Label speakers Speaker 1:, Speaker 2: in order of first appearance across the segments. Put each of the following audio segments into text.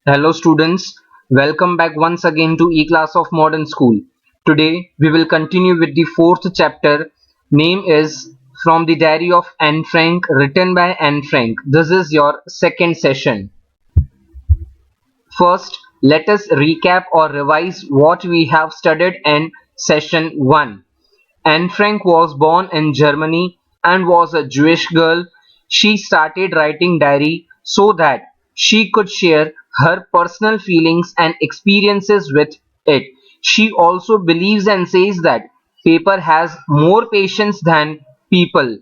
Speaker 1: Hello students, welcome back once again to E-Class of Modern School. Today we will continue with the fourth chapter. Name is From the Diary of Anne Frank, written by Anne Frank. This is your second session. First, let us recap or revise what we have studied in session 1. Anne Frank was born in Germany and was a Jewish girl. She started writing diary so that she could share her personal feelings and experiences with it. She also believes and says that paper has more patience than people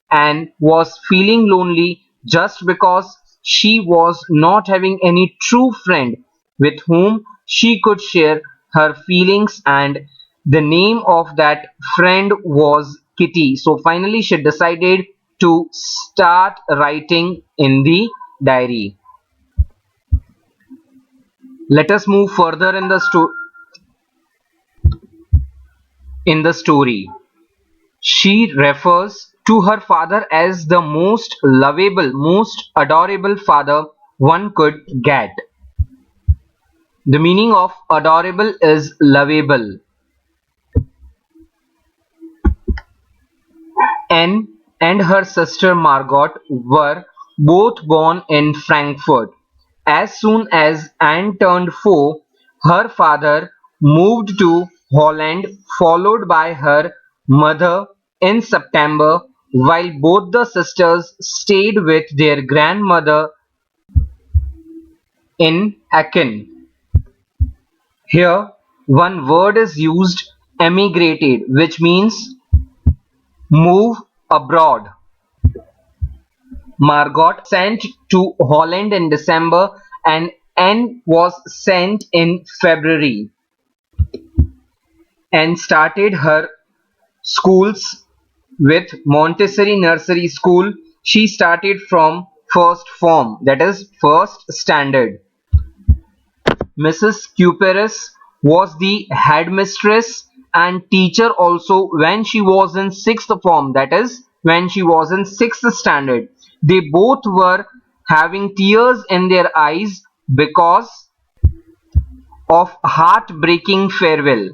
Speaker 1: and was feeling lonely just because she was not having any true friend with whom she could share her feelings, and the name of that friend was Kitty. So finally she decided to start writing in the diary. Let us move further in the story. She refers to her father as the most lovable, most adorable father one could get. The meaning of adorable is lovable. Anne and her sister Margot were both born in Frankfurt. As soon as Anne turned 4, her father moved to Holland, followed by her mother in September, while both the sisters stayed with their grandmother in Aachen. Here, one word is used, emigrated, which means move abroad. Margot sent to Holland in December and Anne was sent in February. Anne started her schools with Montessori Nursery School. She started from first form, that is first standard. Mrs. Cuperes was the headmistress and teacher also when she was in sixth form, that is when she was in sixth standard. They both were having tears in their eyes because of heartbreaking farewell.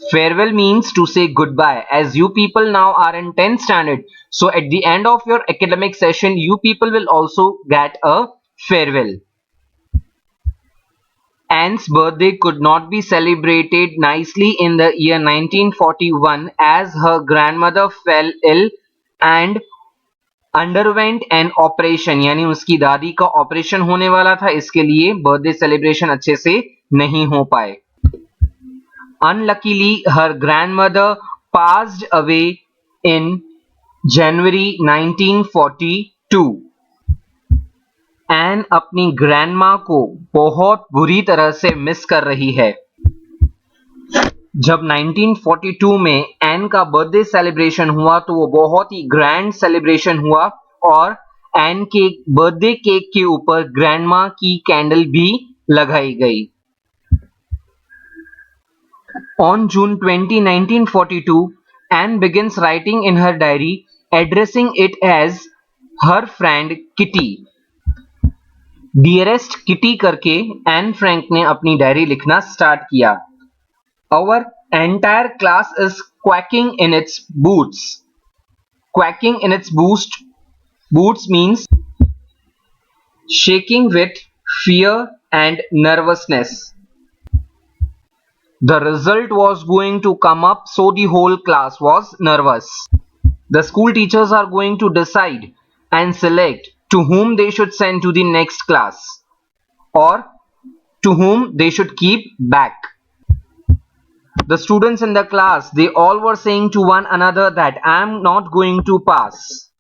Speaker 1: Farewell means to say goodbye. As you people now are in 10th standard, so at the end of your academic session, you people will also get a farewell. Anne's birthday could not be celebrated nicely in the year 1941 as her grandmother fell ill and underwent an operation, यानी उसकी दादी का operation होने वाला था, इसके लिए birthday celebration अच्छे से नहीं हो पाए. Unluckily, her grandmother passed away in January 1942. N अपनी ग्रैंडमा को बहुत बुरी तरह से मिस कर रही है. जब 1942 में एन का बर्थडे सेलिब्रेशन हुआ तो वो बहुत ही ग्रैंड सेलिब्रेशन हुआ और एन के बर्थडे केक के ऊपर ग्रैंडमा की कैंडल भी लगाई गई. On June 20, 1942, Anne begins writing in her diary, addressing it as her friend Kitty. Dearest kitty करके एन फ्रैंक ने अपनी डायरी लिखना स्टार्ट किया. Our entire class is quacking in its boots. Quacking in its boots means shaking with fear and nervousness. The result was going to come up, so the whole class was nervous. The school teachers are going to decide and select to whom they should send to the next class or to whom they should keep back. The students in the class, they all were saying to one another that I am not going to pass,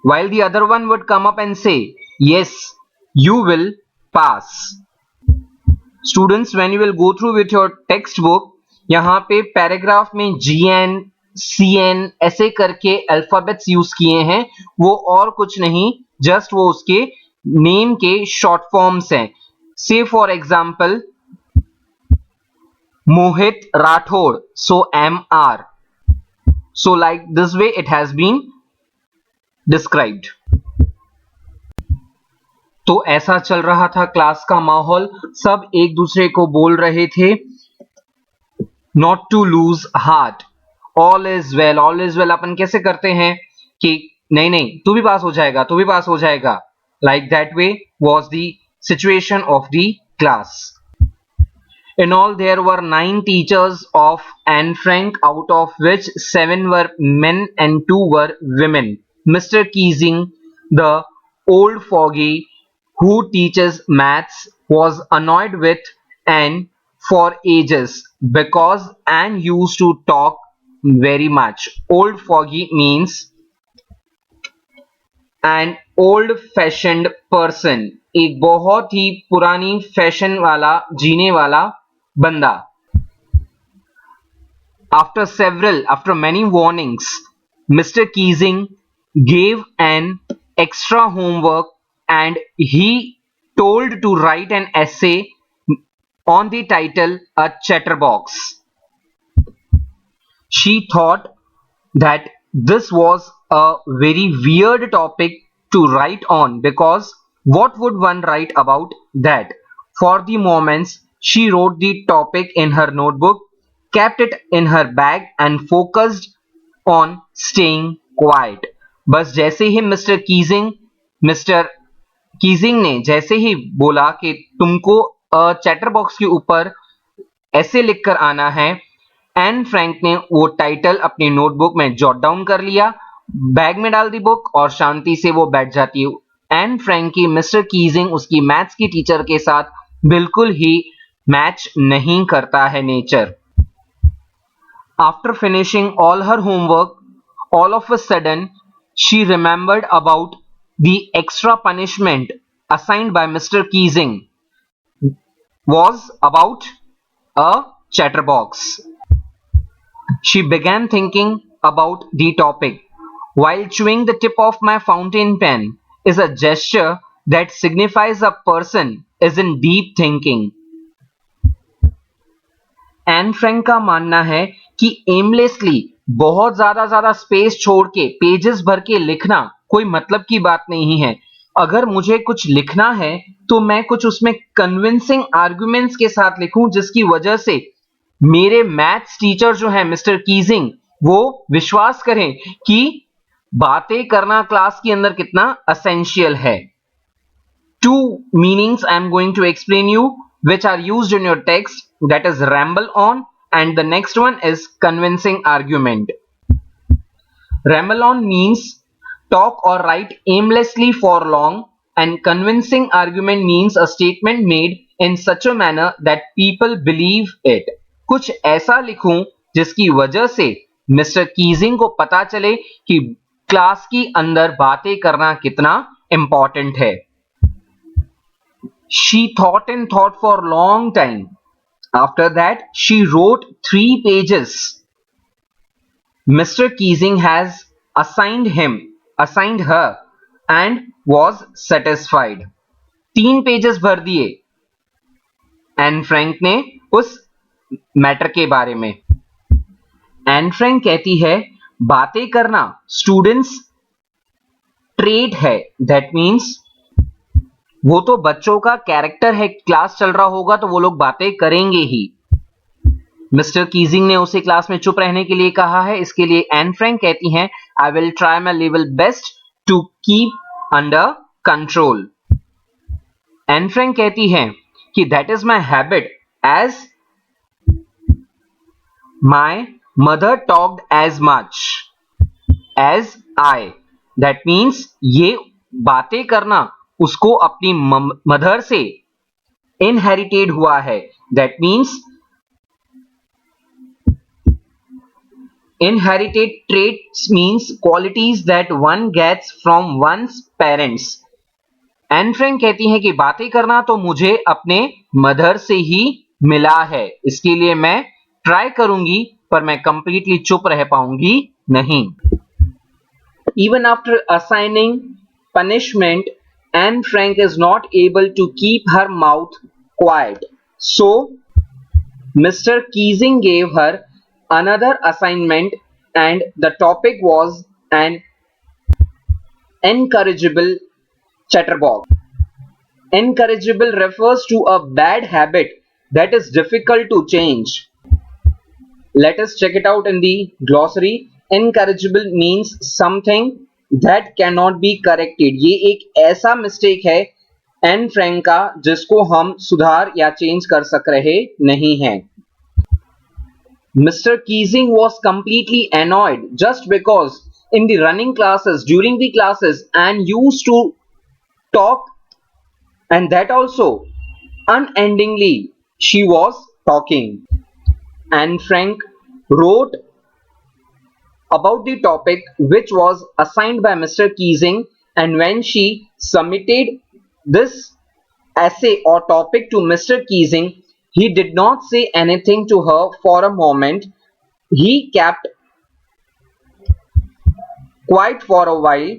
Speaker 1: while the other one would come up and say, yes, you will pass. Students, when you will go through with your textbook, यहाँ पे paragraph में GN, CN ऐसे करके alphabets use किए हैं. वो और कुछ नहीं, जस्ट वो उसके नेम के शॉर्ट फॉर्म्स हैं. से for example Mohit Rathod, so MR. So like this way it has been described. तो ऐसा चल रहा था क्लास का माहौल, सब एक दूसरे को बोल रहे थे not to lose heart, all is well, all is well अपन कैसे करते हैं कि नहीं नहीं तू भी पास हो जाएगा, तू भी पास हो जाएगा, like that way was the situation of the class. In all there were 9 teachers of Anne Frank, out of which 7 were men and 2 were women. Mr. Keesing, the old fogey who teaches maths, was annoyed with Anne for ages because Anne used to talk very much. Old fogey means an old fashioned person, एक बहुत ही पुरानी fashion वाला जीने वाला बंदा. After many warnings, Mr. Keesing gave an extra homework and he told to write an essay on the title A Chatterbox. She thought that this was a very weird topic to write on because what would one write about that? For the moments, she wrote the topic in her notebook, kept it in her bag and focused on staying quiet. बस जैसे ही mister Keesing ने जैसे ही बोला कि तुमको chatter box के ऊपर ऐसे लिखकर आना है, एन फ्रैंक ने वो टाइटल अपनी नोटबुक में जॉट डाउन कर लिया, बैग में डाल दी बुक और शांति से वो बैठ जाती है. एन फ्रैंक की मिस्टर कीजिंग उसकी मैथ्स की टीचर के साथ बिल्कुल ही मैच नहीं करता है nature. After finishing all her homework, all of a sudden she remembered about the extra punishment assigned by mister Keesing was about a chatterbox. She began thinking about the topic. While chewing the tip of my fountain pen is a gesture that signifies a person is in deep thinking. Anne Frank का मानना है कि aimlessly बहुत ज्यादा space छोड़ के pages भर के लिखना कोई मतलब की बात नहीं है. अगर मुझे कुछ लिखना है तो मैं कुछ उसमें कन्विंसिंग आर्गुमेंट्स के साथ लिखूं जिसकी वजह से मेरे मैथ्स टीचर जो है मिस्टर कीजिंग वो विश्वास करें कि बातें करना क्लास के अंदर कितना असेंशियल है. Two meanings I am going to explain you which are used in your text, that is ramble on, and the next one is convincing argument. Ramble on means talk or write aimlessly for long, and convincing argument means a statement made in such a manner that people believe it. कुछ ऐसा लिखूं जिसकी वजह से mister Keesing को पता चले कि क्लास की अंदर बातें करना कितना इंपॉर्टेंट है. She thought and thought for a long time. After that, she wrote 3 pages. Mr. Keesing has assigned her, and was satisfied. 3 pages भर दिए एन फ्रैंक ने उस मैटर के बारे में. एन फ्रैंक कहती है बातें करना स्टूडेंट्स ट्रेट है, दैट मीन्स वो तो बच्चों का कैरेक्टर है, क्लास चल रहा होगा तो वो लोग बातें करेंगे ही. मिस्टर कीजिंग ने उसे क्लास में चुप रहने के लिए कहा है, इसके लिए एन फ्रैंक कहती हैं I will try my level best to keep under control. Anne Frank कहती हैं कि that is my habit as my mother talked as much as I, that means ये बातें करना उसको अपनी मदर से इनहेरिटेड हुआ है. That means inherited traits means qualities that one gets from one's parents. Anne Frank कहती हैं कि बातें करना तो मुझे अपने मदर से ही मिला है, इसके लिए मैं ट्राई करूंगी पर मैं कंप्लीटली चुप रह पाऊंगी नहीं. Even after assigning punishment, Anne Frank is not able to keep her mouth quiet. So, Mr. Keesing gave her another assignment and the topic was an incorrigible chatterbox. Incorrigible refers to a bad habit that is difficult to change. Let us check it out in the glossary. Incorrigible means something that cannot be corrected. ये एक ऐसा mistake है Anne Frank का जिसको हम सुधार या change कर सक रहे नहीं हैं. Mr. Keesing was completely annoyed just because in the running classes, during the classes, and used to talk, and that also unendingly she was talking. Anne Frank wrote about the topic which was assigned by Mr. Keesing, and when she submitted this essay or topic to Mr. Keesing, he did not say anything to her for a moment. He kept quiet for a while.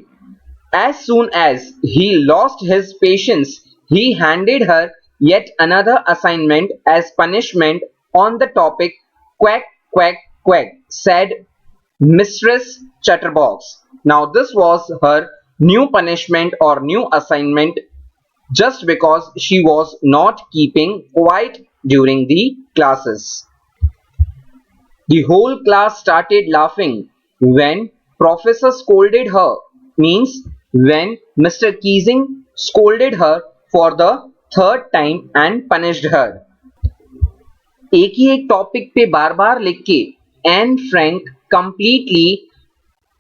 Speaker 1: As soon as he lost his patience, he handed her yet another assignment as punishment on the topic. Quack, quack, quack, said Mistress Chatterbox. Now this was her new punishment or new assignment just because she was not keeping quiet during the classes. The whole class started laughing when Professor scolded her, means when Mr. Keesing scolded her for the third time and punished her. एक ही एक topic पे बार बार लिख के Anne Frank completely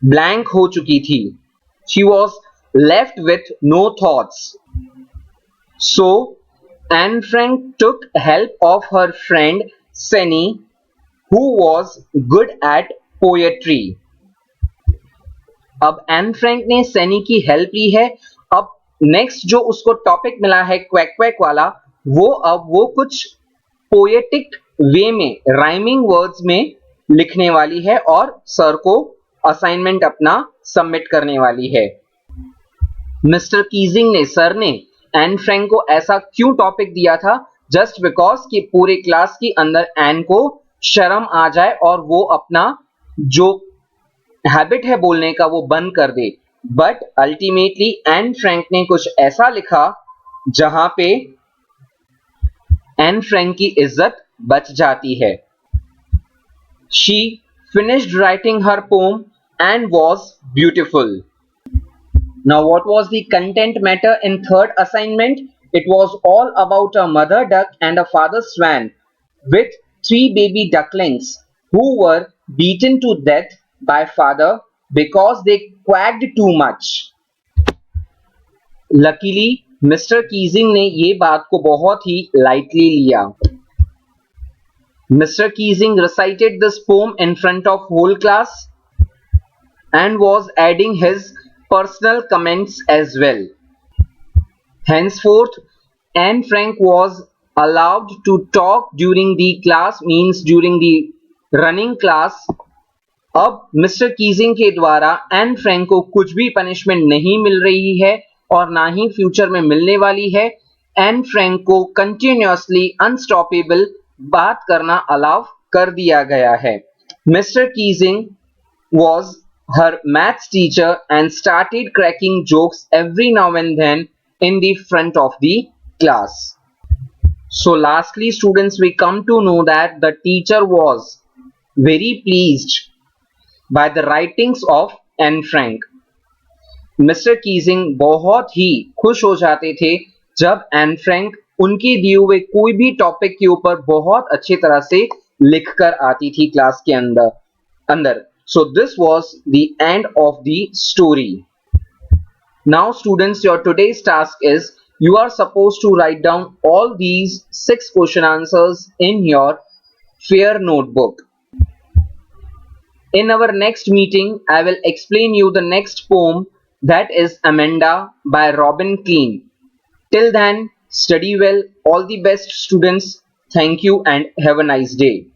Speaker 1: blank हो चुकी थी. She was left with no thoughts. So Anne Frank took help of her friend Senny, who was good at poetry. अब Anne Frank ने सैनी की हेल्प ली है. अब नेक्स्ट जो उसको टॉपिक मिला है क्वैक क्वैक वाला, वो कुछ पोएटिक वे में राइमिंग वर्ड्स में लिखने वाली है और सर को असाइनमेंट अपना सबमिट करने वाली है. मिस्टर कीजिंग ने, सर ने एन फ्रैंक को ऐसा क्यों टॉपिक दिया था? जस्ट बिकॉज कि पूरे क्लास के अंदर एन को शर्म आ जाए और वो अपना जो हैबिट है बोलने का वो बंद कर दे. बट अल्टीमेटली एन फ्रैंक ने कुछ ऐसा लिखा जहां पे एन फ्रैंक की इज्जत बच जाती है. She finished writing her poem and was beautiful. Now what was the content matter in third assignment? It was all about a mother duck and a father swan with 3 baby ducklings who were beaten to death by father because they quacked too much. Luckily, Mr. Keesing ने ये बात को बहुत ही lightly लिया. Mr. Keesing recited this poem in front of whole class and was adding his personal comments as well. Henceforth, Anne Frank was allowed to talk during the class, means during the running class. अब mister Keesing के द्वारा Anne Frank को कुछ भी punishment नहीं मिल रही है और ना ही फ्यूचर में मिलने वाली है. एन फ्रैंक को कंटिन्यूअसली अनस्टॉपेबल बात करना अलाउ कर दिया गया है. Mister Keesing was her maths teacher and started cracking jokes every now and then in the front of the class. So lastly, students, we come to know that the teacher was very pleased by the writings of Anne Frank. Mister Keesing बहुत ही खुश हो जाते थे जब Anne Frank उनके दिए हुए कोई भी टॉपिक के ऊपर बहुत अच्छी तरह से लिखकर आती थी क्लास के अंदर. So this was the end of the story. Now students, your today's task is you are supposed to write down all these 6 question answers in your fair notebook. In our next meeting, I will explain you the next poem, that is Amanda by Robin Keane. Till then, study well. All the best, students. Thank you and have a nice day.